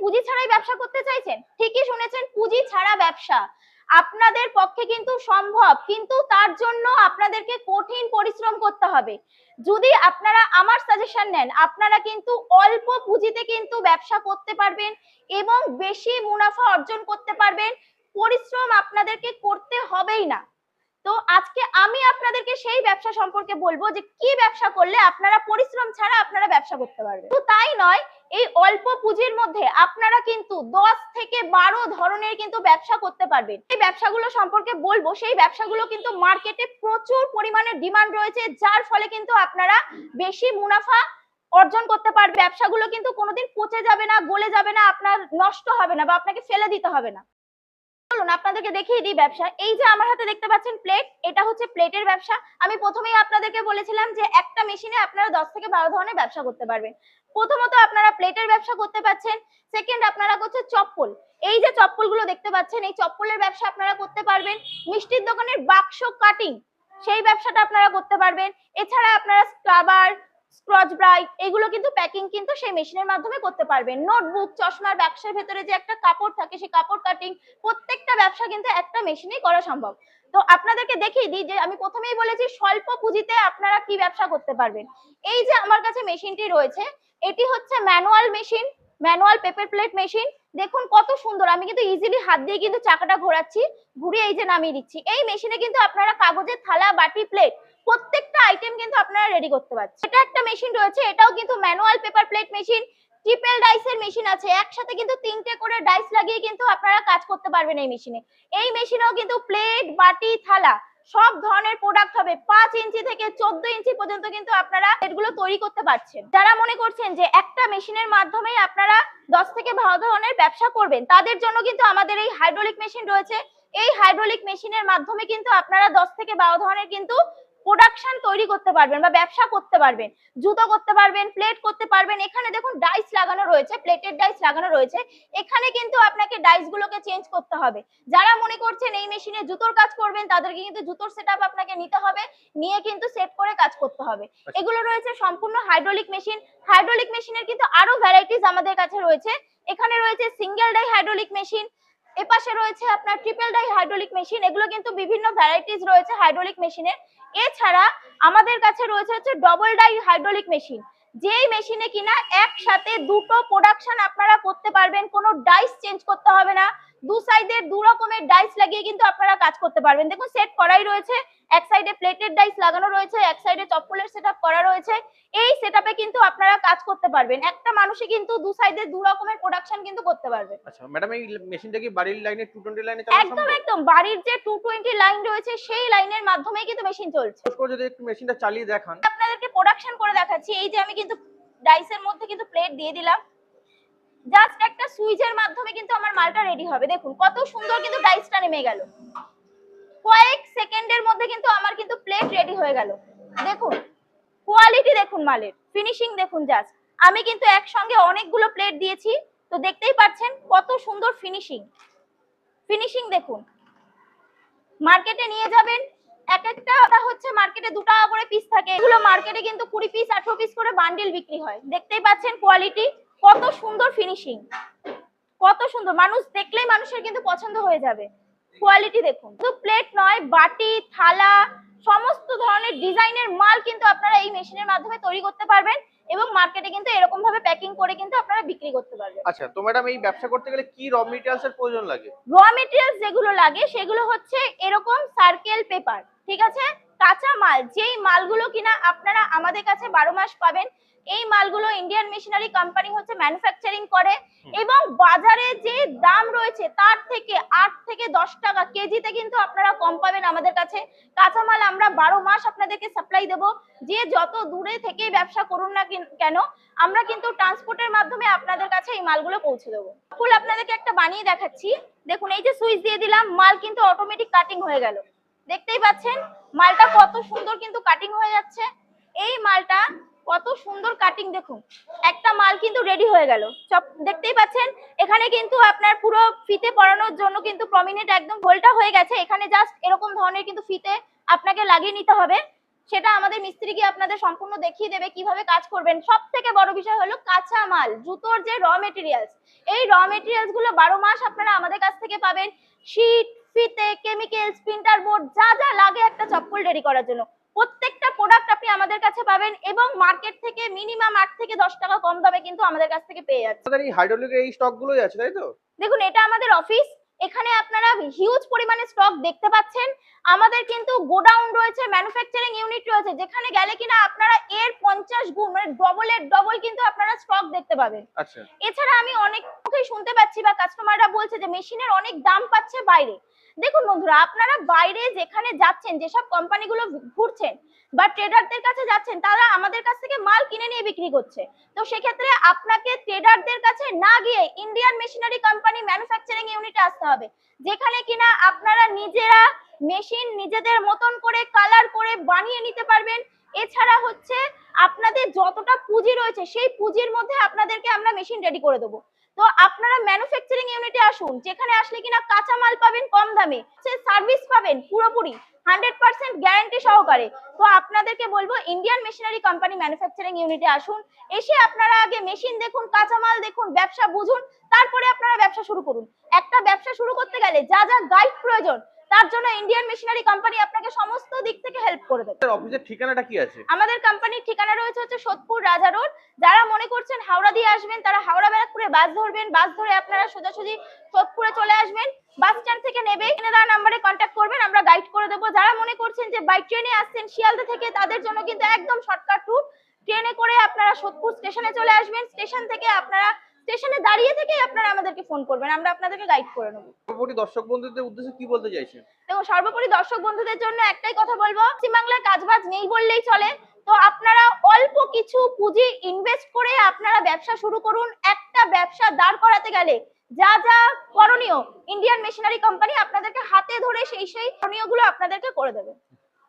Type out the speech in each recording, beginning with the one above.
পুঁজি ছাড়াই ব্যবসা করতে চাইছেন? ঠিকই শুনেছেন, পুঁজি ছাড়া ব্যবসা আপনাদের পক্ষে কিন্তু সম্ভব, কিন্তু তার জন্য আপনাদেরকে কঠিন পরিশ্রম করতে হবে। যদি আপনারা আমার সাজেশন নেন, আপনারা কিন্তু অল্প পুঁজিতে কিন্তু ব্যবসা করতে পারবেন এবং বেশি মুনাফা অর্জন করতে পারবেন। পরিশ্রম আপনাদেরকে করতে হবেই না। তো আজকে আমি আপনাদেরকে সেই ব্যবসা সম্পর্কে বলবো যে কি ব্যবসা করলে আপনারা পরিশ্রম ছাড়া আপনারা ব্যবসা করতে পারবেন। তো তাই নয়, এই অল্প পুঁজির মধ্যে আপনারা কিন্তু 10 থেকে 12 ধরনের কিন্তু ব্যবসা করতে পারবেন। এই ব্যবসাগুলো সম্পর্কে বলবো, সেই ব্যবসাগুলো কিন্তু মার্কেটে প্রচুর পরিমাণে ডিমান্ড রয়েছে, যার ফলে কিন্তু আপনারা বেশি মুনাফা অর্জন করতে পারবে। ব্যবসাগুলো কিন্তু কোনোদিন পচে যাবে না, গলে যাবে না, আপনার নষ্ট হবে না বা আপনাকে ফেলে দিতে হবে না। চলুন আপনাদেরকে দেখিয়ে দিই ব্যবসা। এই যে আমার হাতে দেখতে পাচ্ছেন প্লেট, এটা হচ্ছে প্লেটের ব্যবসা। আমি প্রথমেই আপনাদেরকে বলেছিলাম যে একটা মেশিনে আপনারা 10 থেকে 12 ধরনের ব্যবসা করতে পারবেন। প্রথমত আপনারা প্লেটের ব্যবসা করতে পাচ্ছেন। সেকেন্ড আপনারা করছে চপ্পল। এই যে চপ্পলগুলো দেখতে পাচ্ছেন, এই চপ্পলের ব্যবসা আপনারা করতে পারবেন। মিষ্টির দোকানের বাক্স কাটিং, সেই ব্যবসাটা আপনারা করতে পারবেন। এছাড়া আপনারা স্ক্রাবার, স্ক্রচ ব্রাইট, এগুলো কিন্তু প্যাকিং কিন্তু সেই মেশিনের মাধ্যমে করতে পারবেন। নোটবুক, চশমার বাক্সের ভেতরে যে একটা কাপড় থাকে, সেই কাপড় কাটিং, প্রত্যেকটা ব্যবসা কিন্তু একটা মেশিনেই করা সম্ভব। তো আপনাদেরকে দেখিয়ে দিই যে আমি প্রথমেই বলেছি স্বল্প পুঁজিতে আপনারা কি ব্যবসা করতে পারবেন। এই যে আমার কাছে মেশিনটি রয়েছে, এটি হচ্ছে manual machine, manual paper plate machine. দেখুন কত সুন্দর, আমি কিন্তু ইজিলি হাত দিয়ে কিন্তু চাকাটা ঘোরাচ্ছি, ঘুরিয়ে এই যে নামিয়ে দিচ্ছি। এই মেশিনে কিন্তু আপনারা কাগজের থালা, বাটি, প্লেট প্রত্যেকটা আইটেম কিন্তু আপনারা রেডি করতে পারছেন। এটা একটা মেশিন রয়েছে, এটাও কিন্তু manual paper plate machine. Triple ডাইসের মেশিন আছে, একসাথে কিন্তু 3টে করে ডাইস লাগিয়ে কিন্তু আপনারা কাজ করতে পারবেন এই মেশিনে। এই মেশিনেও কিন্তু প্লেট, বাটি, থালা সব ধরনের প্রোডাক্ট হবে। 5 ইঞ্চি থেকে 14 ইঞ্চি পর্যন্ত কিন্তু আপনারা এগুলো তৈরি করতে পারছেন। যারা মনে করছেন যে একটা মেশিনের মাধ্যমেই আপনারা 10 থেকে 12 ধরনের ব্যবসা করবেন, তাদের জন্য কিন্তু আমাদের এই হাইড্রোলিক মেশিন রয়েছে। এই হাইড্রোলিক মেশিনের মাধ্যমে কিন্তু আপনারা 10 থেকে 12 ধরনের কিন্তু প্রোডাকশন তৈরি করতে পারবেন বা ব্যবসা করতে পারবেন। জুতো করতে পারবেন, প্লেট করতে পারবেন। এখানে দেখুন ডাইস লাগানো রয়েছে, প্লেটের ডাইস লাগানো রয়েছে। এখানে কিন্তু আপনাকে ডাইস গুলোকে চেঞ্জ করতে হবে। যারা মনে করছেন এই মেশিনে জুতোর কাজ করবেন, তাদেরকে কিন্তু জুতোর সেটআপ আপনাকে নিতে হবে, নিয়ে কিন্তু সেট করে কাজ করতে হবে। এগুলো রয়েছে সম্পূর্ণ হাইড্রোলিক মেশিন। হাইড্রোলিক মেশিনের কিন্তু আরো ভ্যারাইটিস আমাদের কাছে রয়েছে। এখানে রয়েছে সিঙ্গেল ডাই হাইড্রোলিক মেশিন, এপাশে রয়েছে আপনার ট্রিপল ডাই হাইড্রোলিক মেশিন। এগুলো কিন্তু বিভিন্ন ভ্যারাইটিস রয়েছে হাইড্রোলিক মেশিনের। এছাড়া আমাদের কাছে রয়েছে হচ্ছে ডবল ডাই হাইড্রোলিক মেশিন, যেই মেশিনে কিনা একসাথে দুটো প্রোডাকশন আপনারা করতে পারবেন, কোনো ডাইস চেঞ্জ করতে হবে না। দু সাইডে দু রকমের ডাইস লাগিয়ে কিন্তু আপনারা কাজ করতে পারবেন। দেখুন সেট করাই রয়েছে, এক সাইডে প্লেটের ডাইস লাগানো রয়েছে, এক সাইডে চপ্পলের সেটআপ করা রয়েছে। এই সেটআপে কিন্তু আপনারা কাজ করতে পারবেন। একটা মানুষই কিন্তু দু সাইডে দু রকমের প্রোডাকশন কিন্তু করতে পারবে। আচ্ছা ম্যাডাম, এই মেশিনটা কি বাড়ির লাইনে 220 লাইনে চালানো সম্ভব? একদম একদম, বাড়ির যে 220 লাইন রয়েছে সেই লাইনের মাধ্যমেই কিন্তু মেশিন চলছে। যদি একটু মেশিনটা চালিয়ে দেখান। আপনাদেরকে প্রোডাকশন করে দেখাচ্ছি। এই যে আমি কিন্তু ডাইসের মধ্যে কিন্তু প্লেট দিয়ে দিলাম, জাস্ট একটা সুইচের মাধ্যমে কিন্তু আমার মালটা রেডি হবে। দেখুন কত সুন্দর কিন্তু ডাইসটা নেমে গেল, কয়েক সেকেন্ডের মধ্যে কিন্তু আমার কিন্তু প্লেট রেডি হয়ে গেল। দেখুন কোয়ালিটি, দেখুন মালের ফিনিশিং দেখুন। জাস্ট আমি কিন্তু একসঙ্গে অনেকগুলো প্লেট দিয়েছি, তো দেখতেই পাচ্ছেন কত সুন্দর ফিনিশিং। ফিনিশিং দেখুন, মার্কেটে নিয়ে যাবেন, এক একটা হচ্ছে মার্কেটে 2 টাকা করে পিস থাকে, এগুলো মার্কেটে কিন্তু 20 পিস 18 পিস করে বান্ডিল বিক্রি হয়। দেখতেই পাচ্ছেন কোয়ালিটি, কত সুন্দর ফিনিশিং, কত সুন্দর, মানুষ দেখলেই মানুষের কিন্তু পছন্দ হয়ে যাবে। কোয়ালিটি দেখুন। তো প্লেট নয়, বাটি, থালা, সমস্ত ধরনের ডিজাইনের মাল কিন্তু আপনারা এই মেশিনের মাধ্যমে তৈরি করতে পারবেন এবং মার্কেটে কিন্তু এরকম ভাবে প্যাকিং করে কিন্তু আপনারা বিক্রি করতে পারবেন। আচ্ছা, তো ম্যাডাম এই ব্যবসা করতে গেলে কি র মেটেরিয়ালস এর প্রয়োজন লাগে? র মেটেরিয়ালস যেগুলো লাগে সেগুলো হচ্ছে এরকম সার্কেল পেপার, ঠিক আছে, কাঁচা মাল, যেই মালগুলো কিনা আপনারা আমাদের কাছে 12 মাস পাবেন। এই মালগুলো ইন্ডিয়ান মেশিনারি কোম্পানি হচ্ছে ম্যানুফ্যাকচারিং করে এবং বাজারে যে দাম রয়েছে তার থেকে 8 থেকে 10 টাকা কেজিতে কিন্তু আপনারা কম পাবেন আমাদের কাছে। কাঁচা মাল আমরা 12 মাস আপনাদেরকে সাপ্লাই দেব। যে যত দূরে থেকে ব্যবসা করুন না কেন, আমরা কিন্তু ট্রান্সপোর্টের মাধ্যমে আপনাদের কাছে এই মালগুলো পৌঁছে দেবো। ফুল আপনাদেরকে একটা বানিয়ে দেখাচ্ছি। দেখুন এই যে সুইচ দিয়ে দিলাম, মাল কিন্তু অটোমেটিক কাটিং হয়ে গেল। দেখতেই পাচ্ছেন মালটা কত সুন্দর কিন্তু কাটিং হয়ে যাচ্ছে। এই মালটা কত সুন্দর কাটিং, দেখুন একটা মাল কিন্তু রেডি হয়ে গেল। দেখতেই পাচ্ছেন এখানে কিন্তু আপনার পুরো ফিতে পরানোর জন্য কিন্তু প্রমিনেন্ট একদম হোলটা হয়ে গেছে। এখানে জাস্ট এরকম ধরনের কিন্তু ফিতে আপনাকে লাগিয়ে নিতে হবে। সেটা আমাদের মিস্ত্রি গিয়ে আপনাদের সম্পূর্ণ দেখিয়ে দেবে কিভাবে কাজ করবেন। সব থেকে বড় বিষয় হলো কাঁচা মাল, জুতোর যে র মেটেরিয়ালস, এই র মেটেরিয়ালস গুলো 12 মাস আপনারা আমাদের কাছ থেকে পাবেন। শীট, ফিতে, কেমিক্যাল, প্রিন্টার বোর্ড, যা যা লাগে একটা চপ্পল রেডি করার জন্য প্রত্যেকটা প্রোডাক্ট আপনি আমাদের কাছে পাবেন এবং মার্কেট থেকে মিনিমাম 8 থেকে 10 টাকা কম দামে কিন্তু আমাদের কাছ থেকে পেয়ে যাচ্ছেন। আপনাদের এই হাইড্রোলিকের এই স্টক গুলোই আছে, তাই তো? দেখুন, এটা আমাদের অফিস, এখানে আপনারা হিউজ পরিমাণে স্টক দেখতে পাচ্ছেন। আমাদের কিন্তু গোডাউন রয়েছে, ম্যানুফ্যাকচারিং ইউনিট রয়েছে, যেখানে গেলে কিনা আপনারা এর 50 গুণ মানে ডবলের ডবল কিন্তু আপনারা স্টক দেখতে পাবেন। আচ্ছা, এছাড়া আমি অনেক মুখেই শুনতে পাচ্ছি বা কাস্টমাররা বলছে যে মেশিনের অনেক দাম পাচ্ছে বাইরে। দেখুন বন্ধুরা, আপনারা বাইরে যেখানে যাচ্ছেন, যেসব কোম্পানিগুলো ঘুরছেন বা ট্রেডারদের কাছে যাচ্ছেন, তারা আমাদের কাছ থেকে মাল কিনে নিয়ে বিক্রি করছে। তো সেক্ষেত্রে আপনাকে ট্রেডারদের কাছে না গিয়ে ইন্ডিয়ান মেশিনারি কোম্পানি ম্যানুফ্যাকচারিং ইউনিটে আসতে হবে, যেখানে কিনা আপনারা নিজেরা মেশিন নিজেদের মতন করে কালার করে বানিয়ে নিতে পারবেন। এছাড়া হচ্ছে আপনাদের যতটা পুঁজি রয়েছে সেই পুঁজির মধ্যে আপনাদেরকে আমরা মেশিন রেডি করে দেবো। তো আপনারা ম্যানুফ্যাকচারিং ইউনিটে আসুন, যেখানে আসলে কিনা কাঁচা মাল পাবেন কম দামে, সার্ভিস পাবেন পুরোপুরি 100% গ্যারান্টি সহকারে। তো আপনাদেরকে বলবো ইন্ডিয়ান মেশিনারি কোম্পানি ম্যানুফ্যাকচারিং ইউনিটে আসুন, এসে আপনারা আগে মেশিন দেখুন, কাঁচা মাল দেখুন, ব্যবসা বুঝুন, তারপরে আপনারা ব্যবসা শুরু করুন। একটা ব্যবসা শুরু করতে গেলে যা যা গাইড প্রয়োজন, তার জন্য ইন্ডিয়ান মেশিনারি কোম্পানি আপনাকে সমস্ত দিক থেকে হেল্প করে দেবে। আপনাদের অফিসের ঠিকানাটা কি আছে? আমাদের কোম্পানির ঠিকানা রয়েছে হচ্ছে সোদপুর রাজা রোড। যারা মনে করছেন হাওড়া দিয়ে আসবেন, তারা হাওড়া ব্যারাকপুরে বাস ধরবেন, বাস ধরে আপনারা সোজাসুজি সোদপুরে চলে আসবেন। বাস স্ট্যান্ড থেকে নেবে এখানে দেওয়া নাম্বারে কন্ট্যাক্ট করবেন, আমরা গাইড করে দেবো। যারা মনে করছেন যে বাই ট্রেনে আসছেন শিয়ালদা থেকে, তাদের জন্য কিন্তু একদম শর্টকাট রুট, ট্রেনে করে আপনারা সোদপুর স্টেশনে চলে আসবেন। স্টেশন থেকে আপনারা স্টেশনে দাঁড়িয়ে থেকে আপনারা আমাদেরকে ফোন করবেন, আমরা আপনাদেরকে গাইড করে নেবো। সর্বোপরি দর্শক বন্ধুদের উদ্দেশ্যে কি বলতে চাইছেন? দেখো, সর্বোপরি দর্শক বন্ধুদের জন্য একটাই কথা বলবো, পশ্চিমবাংলায় কাজবাজ নেই বললেই চলে। তো আপনারা অল্প কিছু পুঁজি ইনভেস্ট করে আপনারা ব্যবসা শুরু করুন। একটা ব্যবসা দাঁড় করাতে গেলে যা যা করণীয়, ইন্ডিয়ান মেশিনারি কোম্পানি আপনাদেরকে হাতে ধরে সেই করণীয়গুলো আপনাদেরকে করে দেবে।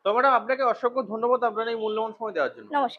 তো ম্যাডাম, আপনাকে অসংখ্য ধন্যবাদ আপনার এই মূল্যবান সময় দেওয়ার জন্য। নমস্কার।